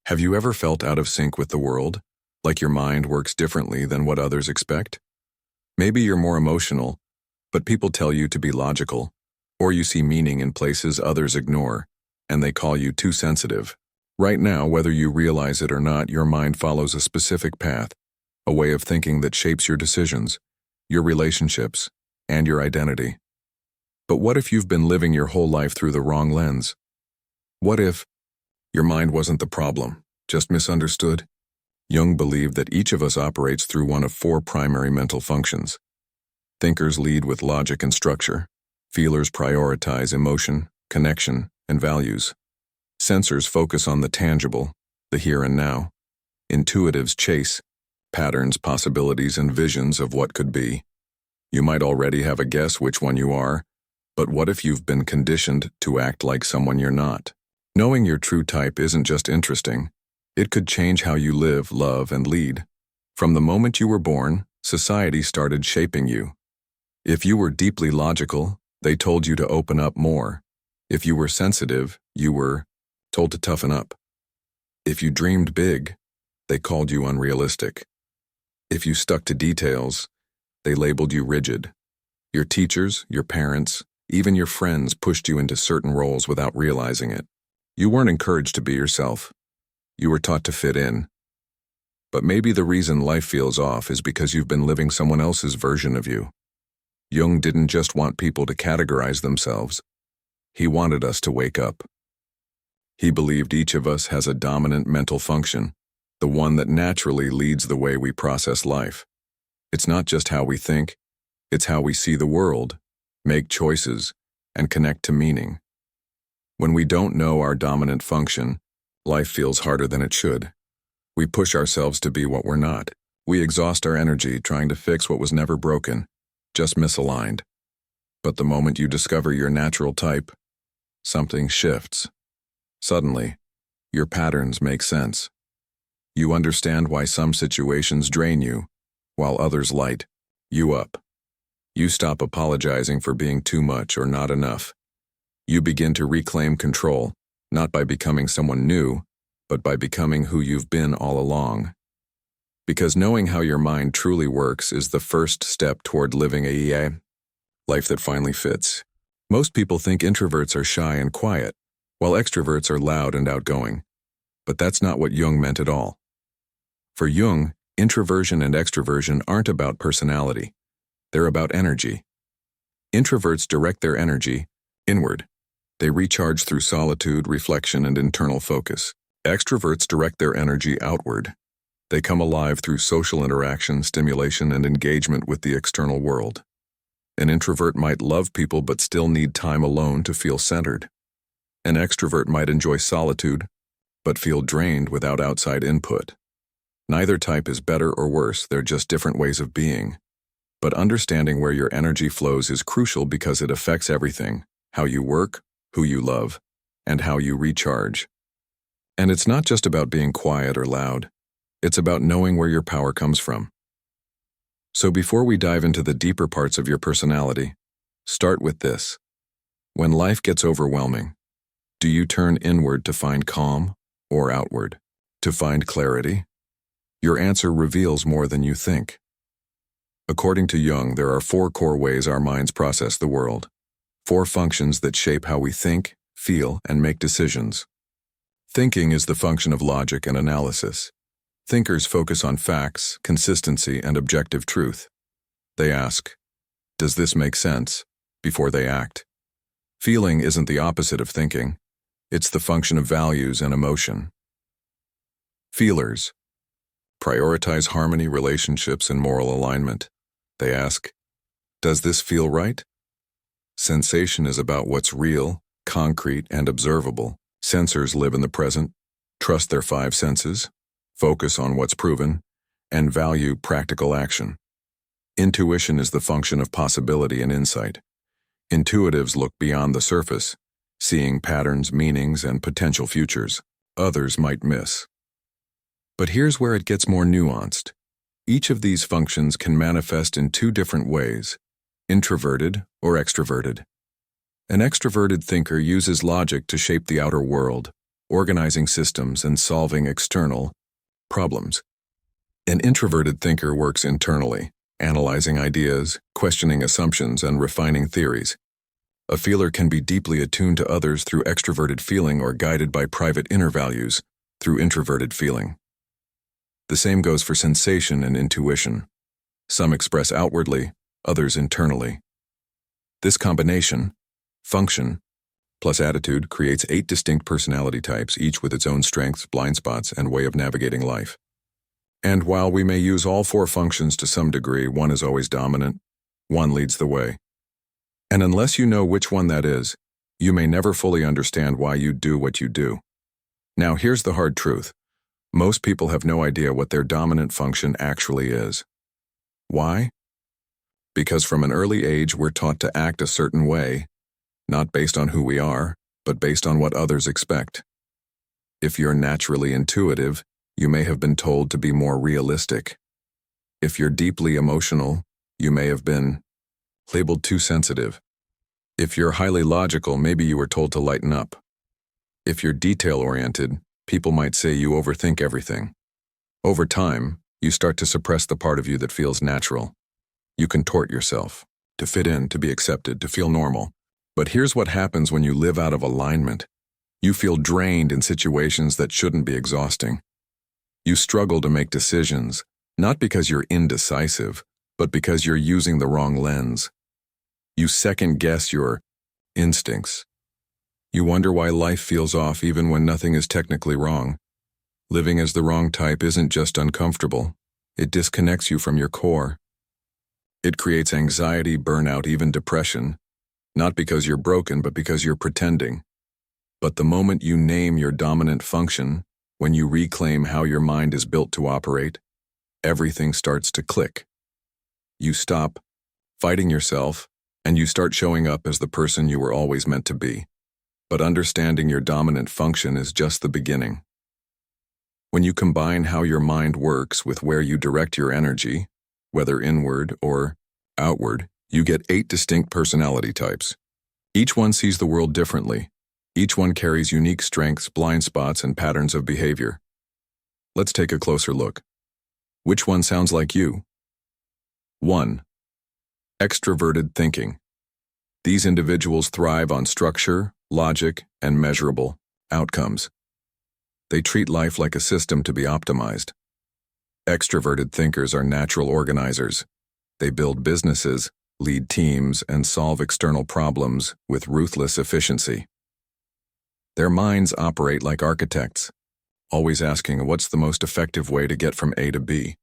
Have you ever felt out of sync with the world, like your mind works differently than what others expect? Maybe you're more emotional, but people tell you to be logical, or you see meaning in places others ignore, and they call you too sensitive. Right now, whether you realize it or not, your mind follows a specific path, a way of thinking that shapes your decisions, your relationships, and your identity. But what if you've been living your whole life through the wrong lens? What if your mind wasn't the problem, just misunderstood? Jung believed that each of us operates through one of four primary mental functions. Thinkers lead with logic and structure. Feelers prioritize emotion, connection, and values. Sensors focus on the tangible, the here and now. Intuitives chase patterns, possibilities, and visions of what could be. You might already have a guess which one you are, but what if you've been conditioned to act like someone you're not? Knowing your true type isn't just interesting. It could change how you live, love, and lead. From the moment you were born, society started shaping you. If you were deeply logical, they told you to open up more. If you were sensitive, you were told to toughen up. If you dreamed big, they called you unrealistic. If you stuck to details, they labeled you rigid. Your teachers, your parents, even your friends pushed you into certain roles without realizing it. You weren't encouraged to be yourself. You were taught to fit in. But maybe the reason life feels off is because you've been living someone else's version of you. Jung didn't just want people to categorize themselves. He wanted us to wake up. He believed each of us has a dominant mental function, the one that naturally leads the way we process life. It's not just how we think, it's how we see the world, make choices, and connect to meaning. When we don't know our dominant function, life feels harder than it should. We push ourselves to be what we're not. We exhaust our energy trying to fix what was never broken, just misaligned. But the moment you discover your natural type, something shifts. Suddenly, your patterns make sense. You understand why some situations drain you, while others light you up. You stop apologizing for being too much or not enough. You begin to reclaim control, not by becoming someone new, but by becoming who you've been all along. Because knowing how your mind truly works is the first step toward living a life that finally fits. Most people think introverts are shy and quiet, while extroverts are loud and outgoing. But that's not what Jung meant at all. For Jung, introversion and extraversion aren't about personality. They're about energy. Introverts direct their energy inward. They recharge through solitude, reflection, and internal focus. Extroverts direct their energy outward. They come alive through social interaction, stimulation, and engagement with the external world. An introvert might love people but still need time alone to feel centered. An extrovert might enjoy solitude but feel drained without outside input. Neither type is better or worse, they're just different ways of being. But understanding where your energy flows is crucial because it affects everything: how you work, who you love, and how you recharge. And it's not just about being quiet or loud. It's about knowing where your power comes from. So before we dive into the deeper parts of your personality, start with this. When life gets overwhelming, do you turn inward to find calm or outward to find clarity? Your answer reveals more than you think. According to Jung, there are four core ways our minds process the world. Four functions that shape how we think, feel, and make decisions. Thinking is the function of logic and analysis. Thinkers focus on facts, consistency, and objective truth. They ask, "Does this make sense?" before they act. Feeling isn't the opposite of thinking. It's the function of values and emotion. Feelers prioritize harmony, relationships, and moral alignment. They ask, "Does this feel right?" Sensation is about what's real, concrete, and observable. Sensors live in the present, trust their five senses, focus on what's proven, and value practical action. Intuition is the function of possibility and insight. Intuitives look beyond the surface, seeing patterns, meanings, and potential futures others might miss. But here's where it gets more nuanced. Each of these functions can manifest in two different ways: introverted or extroverted. An extroverted thinker uses logic to shape the outer world, organizing systems and solving external problems. An introverted thinker works internally, analyzing ideas, questioning assumptions, and refining theories. A feeler can be deeply attuned to others through extroverted feeling or guided by private inner values through introverted feeling. The same goes for sensation and intuition. Some express outwardly, others internally. This combination, function, plus attitude, creates 8 distinct personality types, each with its own strengths, blind spots, and way of navigating life. And while we may use all 4 functions to some degree, one is always dominant, one leads the way. And unless you know which one that is, you may never fully understand why you do what you do. Now here's the hard truth. Most people have no idea what their dominant function actually is. Why? Because from an early age we're taught to act a certain way, not based on who we are, but based on what others expect. If you're naturally intuitive, you may have been told to be more realistic. If you're deeply emotional, you may have been labeled too sensitive. If you're highly logical, maybe you were told to lighten up. If you're detail-oriented, people might say you overthink everything. Over time, you start to suppress the part of you that feels natural. You contort yourself, to fit in, to be accepted, to feel normal. But here's what happens when you live out of alignment. You feel drained in situations that shouldn't be exhausting. You struggle to make decisions, not because you're indecisive, but because you're using the wrong lens. You second-guess your instincts. You wonder why life feels off even when nothing is technically wrong. Living as the wrong type isn't just uncomfortable, it disconnects you from your core. It creates anxiety, burnout, even depression, not because you're broken, but because you're pretending. But the moment you name your dominant function, when you reclaim how your mind is built to operate, everything starts to click. You stop fighting yourself, and you start showing up as the person you were always meant to be. But understanding your dominant function is just the beginning. When you combine how your mind works with where you direct your energy, whether inward or outward, you get 8 distinct personality types. Each one sees the world differently. Each one carries unique strengths, blind spots, and patterns of behavior. Let's take a closer look. Which one sounds like you? 1. Extroverted thinking. These individuals thrive on structure, logic, and measurable outcomes. They treat life like a system to be optimized. Extroverted thinkers are natural organizers. They build businesses, lead teams, and solve external problems with ruthless efficiency. Their minds operate like architects, always asking what's the most effective way to get from A to B.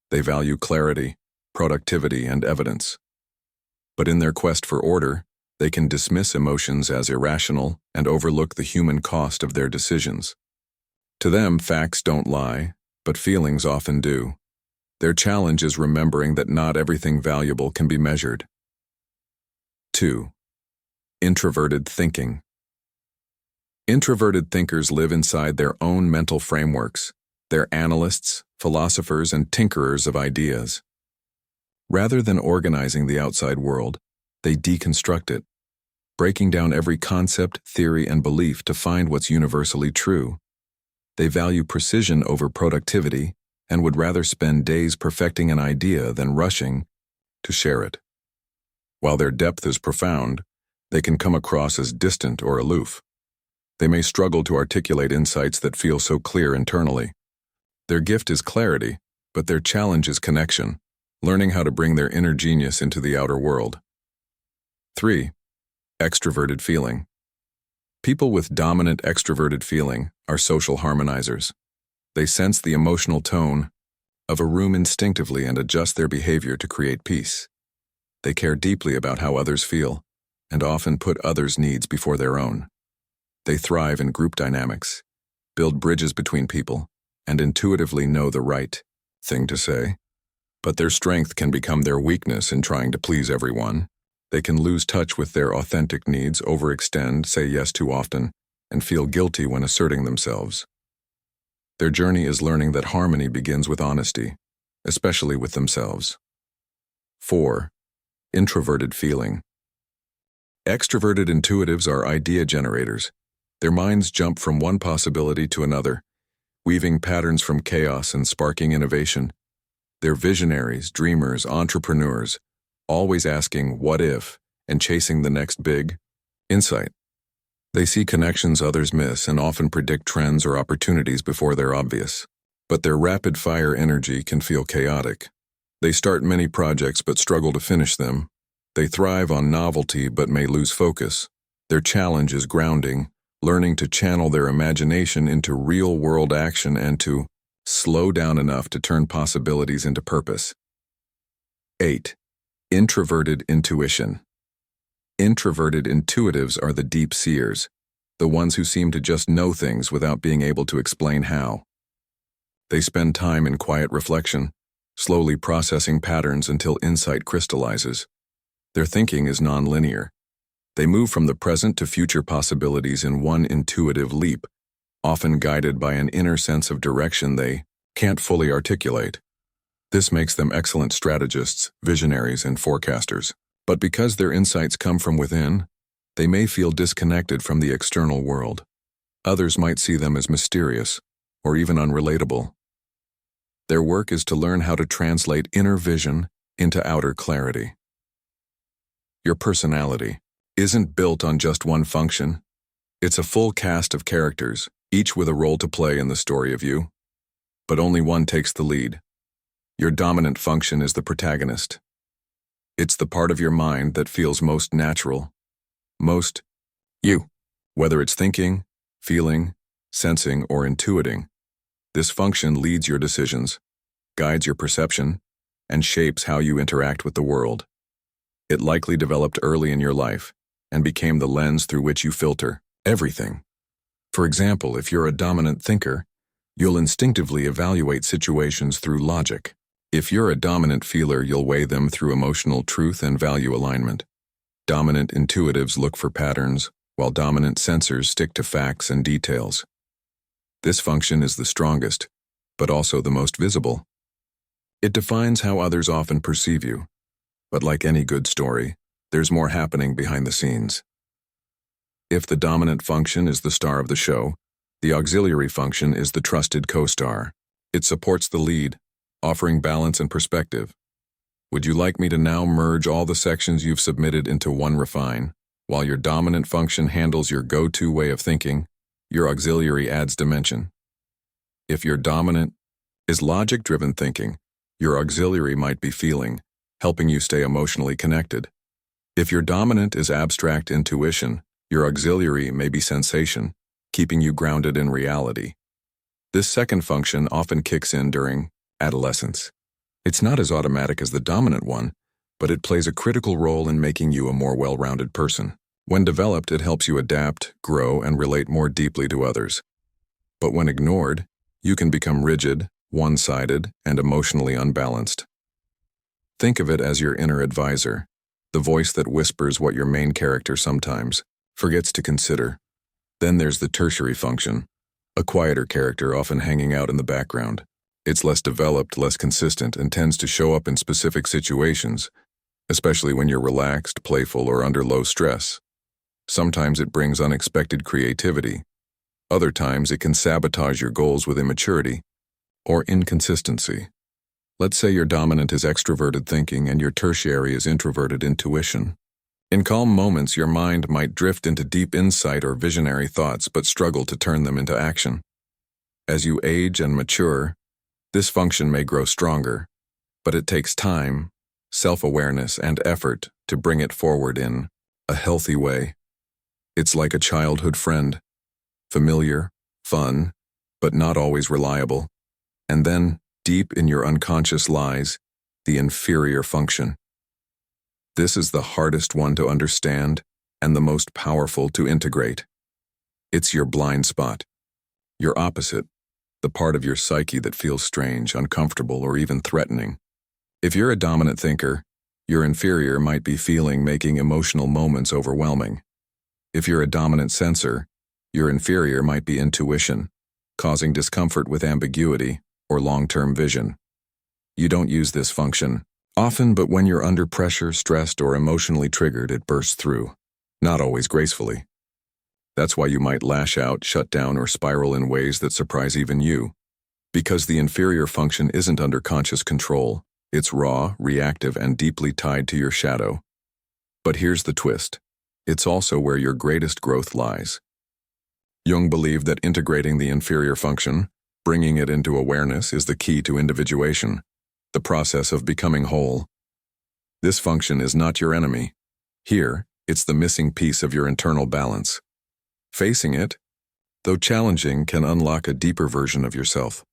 They value clarity, productivity, and evidence. But in their quest for order, they can dismiss emotions as irrational and overlook the human cost of their decisions. To them, facts don't lie, but feelings often do. Their challenge is remembering that not everything valuable can be measured. 2. Introverted thinking. Introverted thinkers live inside their own mental frameworks. They're analysts, philosophers, and tinkerers of ideas. Rather than organizing the outside world, they deconstruct it, breaking down every concept, theory, and belief to find what's universally true. They value precision over productivity and would rather spend days perfecting an idea than rushing to share it. While their depth is profound, they can come across as distant or aloof. They may struggle to articulate insights that feel so clear internally. Their gift is clarity, but their challenge is connection, learning how to bring their inner genius into the outer world. 3. Extroverted feeling. People with dominant extroverted feeling are social harmonizers. They sense the emotional tone of a room instinctively and adjust their behavior to create peace. They care deeply about how others feel, and often put others' needs before their own. They thrive in group dynamics, build bridges between people, and intuitively know the right thing to say. But their strength can become their weakness in trying to please everyone. They can lose touch with their authentic needs, overextend, say yes too often, and feel guilty when asserting themselves. Their journey is learning that harmony begins with honesty, especially with themselves. 4. Introverted feeling. Extroverted intuitives are idea generators. Their minds jump from one possibility to another, weaving patterns from chaos and sparking innovation. They're visionaries, dreamers, entrepreneurs, always asking what if and chasing the next big insight. They see connections others miss and often predict trends or opportunities before they're obvious. But their rapid-fire energy can feel chaotic. They start many projects but struggle to finish them. They thrive on novelty but may lose focus. Their challenge is grounding, learning to channel their imagination into real-world action and to slow down enough to turn possibilities into purpose. 8. Introverted intuition. Introverted intuitives are the deep seers, the ones who seem to just know things without being able to explain how. They spend time in quiet reflection, slowly processing patterns until insight crystallizes. Their thinking is nonlinear. They move from the present to future possibilities in one intuitive leap, often guided by an inner sense of direction they can't fully articulate. This makes them excellent strategists, visionaries, and forecasters. But because their insights come from within, they may feel disconnected from the external world. Others might see them as mysterious or even unrelatable. Their work is to learn how to translate inner vision into outer clarity. Your personality isn't built on just one function. It's a full cast of characters, each with a role to play in the story of you. But only one takes the lead. Your dominant function is the protagonist. It's the part of your mind that feels most natural, most you. Whether it's thinking, feeling, sensing, or intuiting, this function leads your decisions, guides your perception, and shapes how you interact with the world. It likely developed early in your life and became the lens through which you filter everything. For example, if you're a dominant thinker, you'll instinctively evaluate situations through logic. If you're a dominant feeler, you'll weigh them through emotional truth and value alignment. Dominant intuitives look for patterns, while dominant sensors stick to facts and details. This function is the strongest, but also the most visible. It defines how others often perceive you. But like any good story, there's more happening behind the scenes. If the dominant function is the star of the show, the auxiliary function is the trusted co-star. It supports the lead, offering balance and perspective. Would you like me to now merge all the sections you've submitted into one refine? While your dominant function handles your go-to way of thinking, your auxiliary adds dimension. If your dominant is logic-driven thinking, your auxiliary might be feeling, helping you stay emotionally connected. If your dominant is abstract intuition, your auxiliary may be sensation, keeping you grounded in reality. This second function often kicks in during adolescence. It's not as automatic as the dominant one, but it plays a critical role in making you a more well-rounded person. When developed, it helps you adapt, grow, and relate more deeply to others. But when ignored, you can become rigid, one-sided, and emotionally unbalanced. Think of it as your inner advisor, the voice that whispers what your main character sometimes forgets to consider. Then there's the tertiary function, a quieter character often hanging out in the background. It's less developed, less consistent, and tends to show up in specific situations, especially when you're relaxed, playful, or under low stress. Sometimes it brings unexpected creativity. Other times it can sabotage your goals with immaturity or inconsistency. Let's say your dominant is extroverted thinking and your tertiary is introverted intuition. In calm moments, your mind might drift into deep insight or visionary thoughts but struggle to turn them into action. As you age and mature, this function may grow stronger, but it takes time, self-awareness, and effort to bring it forward in a healthy way. It's like a childhood friend, familiar, fun, but not always reliable. And then, deep in your unconscious lies the inferior function. This is the hardest one to understand and the most powerful to integrate. It's your blind spot, your opposite, the part of your psyche that feels strange, uncomfortable, or even threatening. If you're a dominant thinker, your inferior might be making emotional moments overwhelming. If you're a dominant sensor, your inferior might be intuition, causing discomfort with ambiguity or long-term vision. You don't use this function often, but when you're under pressure, stressed, or emotionally triggered, it bursts through, not always gracefully. That's why you might lash out, shut down, or spiral in ways that surprise even you. Because the inferior function isn't under conscious control. It's raw, reactive, and deeply tied to your shadow. But here's the twist. It's also where your greatest growth lies. Jung believed that integrating the inferior function, bringing it into awareness, is the key to individuation, the process of becoming whole. This function is not your enemy. Here, it's the missing piece of your internal balance. Facing it, though challenging, can unlock a deeper version of yourself.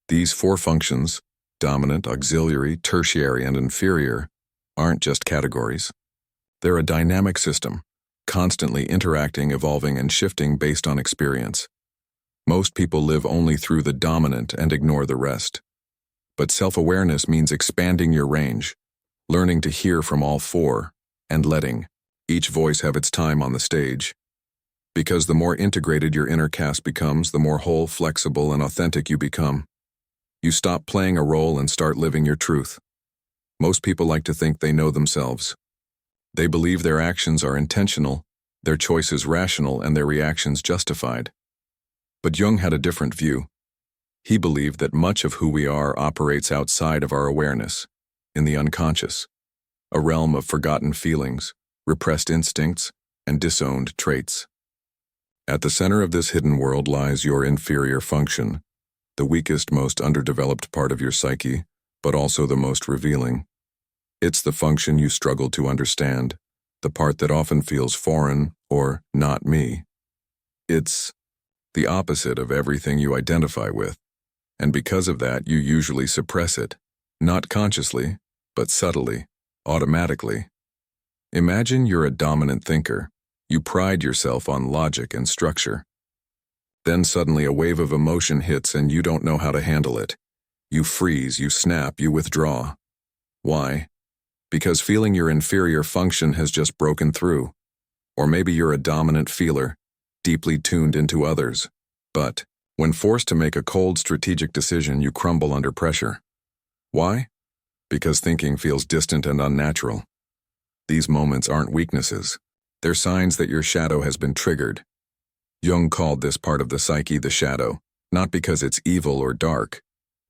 These four functions, dominant, auxiliary, tertiary, and inferior, aren't just categories. They're a dynamic system, constantly interacting, evolving, and shifting based on experience. Most people live only through the dominant and ignore the rest. But self-awareness means expanding your range, learning to hear from all four, and letting each voice have its time on the stage. Because the more integrated your inner cast becomes, the more whole, flexible, and authentic you become. You stop playing a role and start living your truth. Most people like to think they know themselves. They believe their actions are intentional, their choices rational, and their reactions justified. But Jung had a different view. He believed that much of who we are operates outside of our awareness, in the unconscious, a realm of forgotten feelings, repressed instincts, and disowned traits. At the center of this hidden world lies your inferior function, the weakest, most underdeveloped part of your psyche, but also the most revealing. It's the function you struggle to understand, the part that often feels foreign or not me. It's the opposite of everything you identify with, and because of that, you usually suppress it, not consciously, but subtly, automatically. Imagine you're a dominant thinker. You pride yourself on logic and structure. Then suddenly a wave of emotion hits and you don't know how to handle it. You freeze, you snap, you withdraw. Why? Because feeling your inferior function has just broken through. Or maybe you're a dominant feeler, deeply tuned into others. But when forced to make a cold strategic decision, you crumble under pressure. Why? Because thinking feels distant and unnatural. These moments aren't weaknesses. They're signs that your shadow has been triggered. Jung called this part of the psyche the shadow, not because it's evil or dark,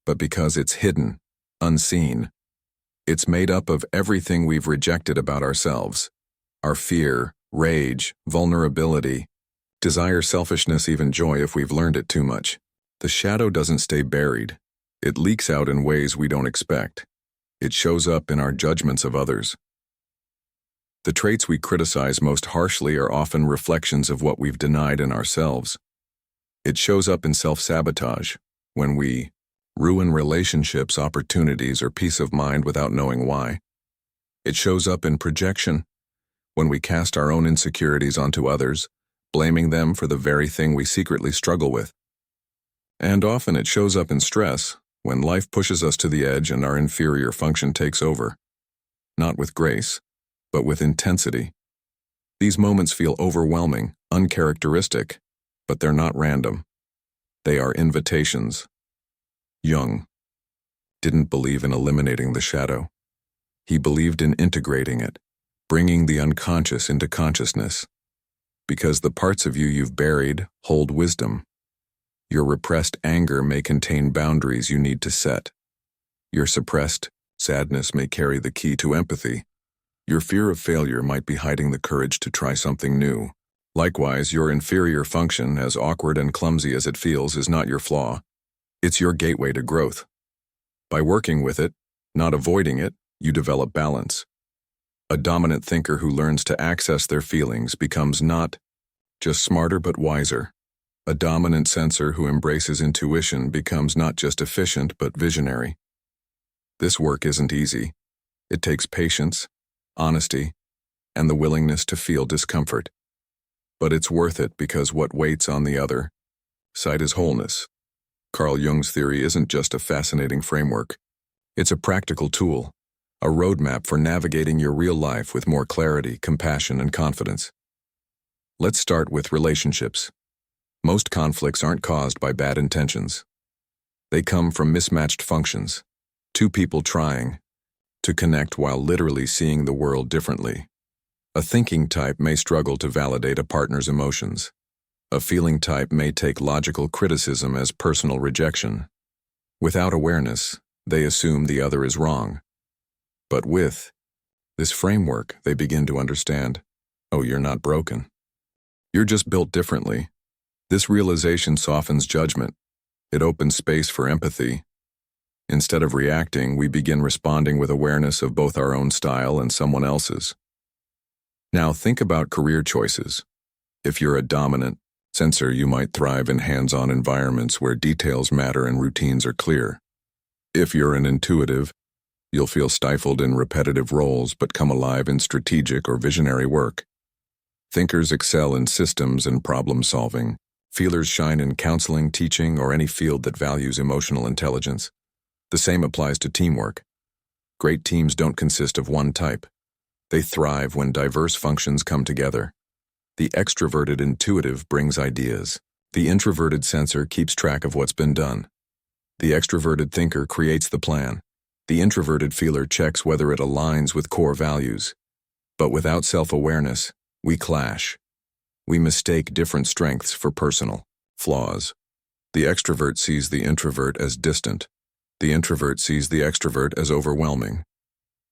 but because it's hidden, unseen. It's made up of everything we've rejected about ourselves. Our fear, rage, vulnerability, desire, selfishness, even joy if we've learned it too much. The shadow doesn't stay buried. It leaks out in ways we don't expect. It shows up in our judgments of others. The traits we criticize most harshly are often reflections of what we've denied in ourselves. It shows up in self-sabotage, when we ruin relationships, opportunities, or peace of mind without knowing why. It shows up in projection, when we cast our own insecurities onto others, blaming them for the very thing we secretly struggle with. And often it shows up in stress, when life pushes us to the edge and our inferior function takes over. Not with grace, but with intensity. These moments feel overwhelming, uncharacteristic, but they're not random. They are invitations. Jung didn't believe in eliminating the shadow. He believed in integrating it, bringing the unconscious into consciousness. Because the parts of you you've buried hold wisdom. Your repressed anger may contain boundaries you need to set. Your suppressed sadness may carry the key to empathy. Your fear of failure might be hiding the courage to try something new. Likewise, your inferior function, as awkward and clumsy as it feels, is not your flaw. It's your gateway to growth. By working with it, not avoiding it, you develop balance. A dominant thinker who learns to access their feelings becomes not just smarter but wiser. A dominant sensor who embraces intuition becomes not just efficient but visionary. This work isn't easy. It takes patience, honesty, and the willingness to feel discomfort. But it's worth it because what waits on the other side is wholeness. Carl Jung's theory isn't just a fascinating framework. It's a practical tool, a roadmap for navigating your real life with more clarity, compassion, and confidence. Let's start with relationships. Most conflicts aren't caused by bad intentions. They come from mismatched functions, two people trying to connect while literally seeing the world differently. A thinking type may struggle to validate a partner's emotions. A feeling type may take logical criticism as personal rejection. Without awareness, they assume the other is wrong. But with this framework, they begin to understand, oh, you're not broken. You're just built differently. This realization softens judgment. It opens space for empathy. Instead of reacting, we begin responding with awareness of both our own style and someone else's. Now think about career choices. If you're a dominant sensor, you might thrive in hands-on environments where details matter and routines are clear. If you're an intuitive, you'll feel stifled in repetitive roles but come alive in strategic or visionary work. Thinkers excel in systems and problem-solving. Feelers shine in counseling, teaching, or any field that values emotional intelligence. The same applies to teamwork. Great teams don't consist of one type. They thrive when diverse functions come together. The extroverted intuitive brings ideas. The introverted sensor keeps track of what's been done. The extroverted thinker creates the plan. The introverted feeler checks whether it aligns with core values. But without self-awareness, we clash. We mistake different strengths for personal flaws. The extrovert sees the introvert as distant. The introvert sees the extrovert as overwhelming.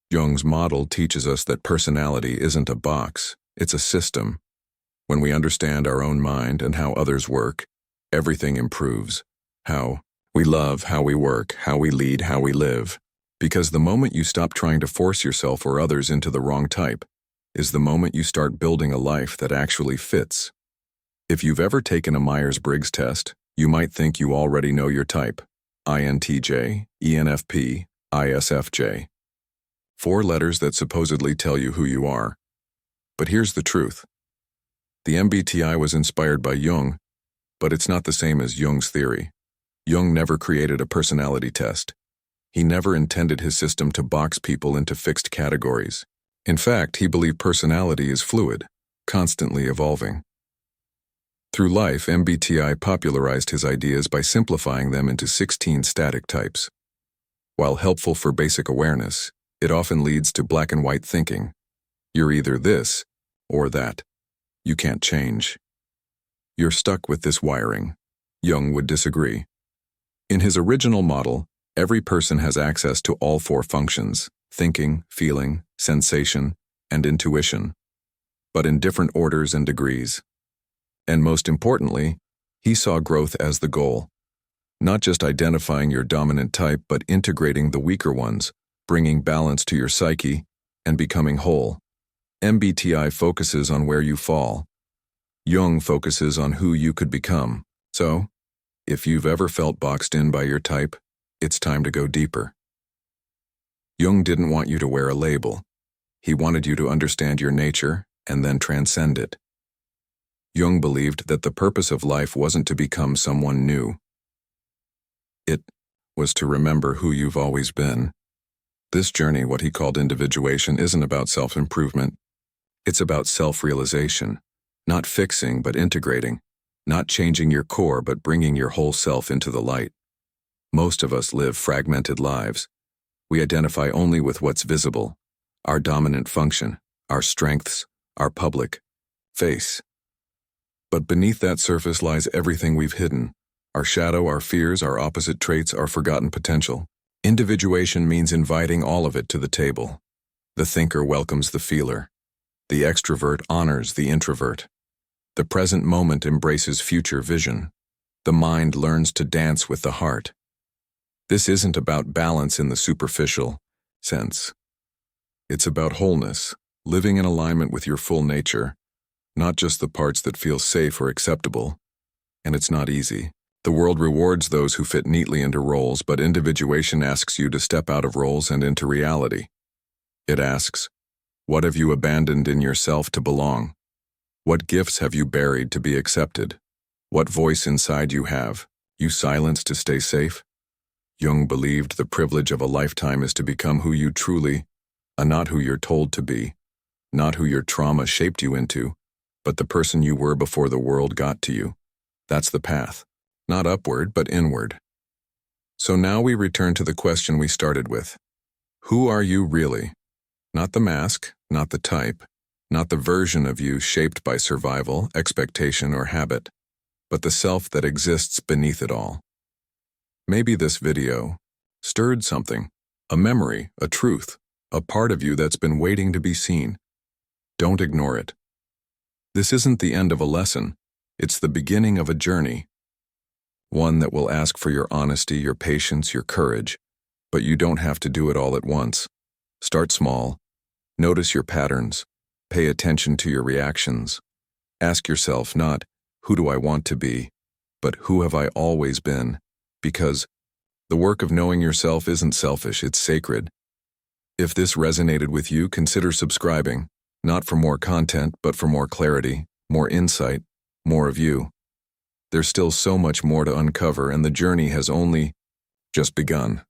Jung's model teaches us that personality isn't a box, it's a system. When we understand our own mind and how others work, everything improves. How we love, how we work, how we lead, how we live. Because the moment you stop trying to force yourself or others into the wrong type is the moment you start building a life that actually fits. If you've ever taken a Myers-Briggs test, you might think you already know your type. INTJ, ENFP, ISFJ. 4 letters that supposedly tell you who you are. But here's the truth. The MBTI was inspired by Jung, but it's not the same as Jung's theory. Jung never created a personality test. He never intended his system to box people into fixed categories. In fact, he believed personality is fluid, constantly evolving. Through life, MBTI popularized his ideas by simplifying them into 16 static types. While helpful for basic awareness, it often leads to black and white thinking. You're either this or that. You can't change. You're stuck with this wiring. Jung would disagree. In his original model, every person has access to all 4 functions: thinking, feeling, sensation, and intuition, but in different orders and degrees. And most importantly, he saw growth as the goal. Not just identifying your dominant type, but integrating the weaker ones, bringing balance to your psyche, and becoming whole. MBTI focuses on where you fall. Jung focuses on who you could become. So, if you've ever felt boxed in by your type, it's time to go deeper. Jung didn't want you to wear a label. He wanted you to understand your nature and then transcend it. Jung believed that the purpose of life wasn't to become someone new. It was to remember who you've always been. This journey, what he called individuation, isn't about self-improvement. It's about self-realization, not fixing but integrating, not changing your core but bringing your whole self into the light. Most of us live fragmented lives. We identify only with what's visible, our dominant function, our strengths, our public face. But beneath that surface lies everything we've hidden: our shadow, our fears, our opposite traits, our forgotten potential. Individuation means inviting all of it to the table. The thinker welcomes the feeler. The extrovert honors the introvert. The present moment embraces future vision. The mind learns to dance with the heart. This isn't about balance in the superficial sense. It's about wholeness, living in alignment with your full nature, not just the parts that feel safe or acceptable. And it's not easy. The world rewards those who fit neatly into roles, but individuation asks you to step out of roles and into reality. It asks, what have you abandoned in yourself to belong? What gifts have you buried to be accepted? What voice inside you have you silenced to stay safe? Jung believed the privilege of a lifetime is to become who you truly are, not who you're told to be, not who your trauma shaped you into, but the person you were before the world got to you. That's the path. Not upward, but inward. So now we return to the question we started with. Who are you really? Not the mask, not the type, not the version of you shaped by survival, expectation, or habit. but the self that exists beneath it all. Maybe this video stirred something, a memory, a truth, a part of you that's been waiting to be seen. Don't ignore it. This isn't the end of a lesson, it's the beginning of a journey. One that will ask for your honesty, your patience, your courage, but you don't have to do it all at once. Start small. Notice your patterns. Pay attention to your reactions. Ask yourself not, who do I want to be, but who have I always been? Because the work of knowing yourself isn't selfish, it's sacred. If this resonated with you, consider subscribing, not for more content, but for more clarity, more insight, more of you. There's still so much more to uncover, and the journey has only just begun.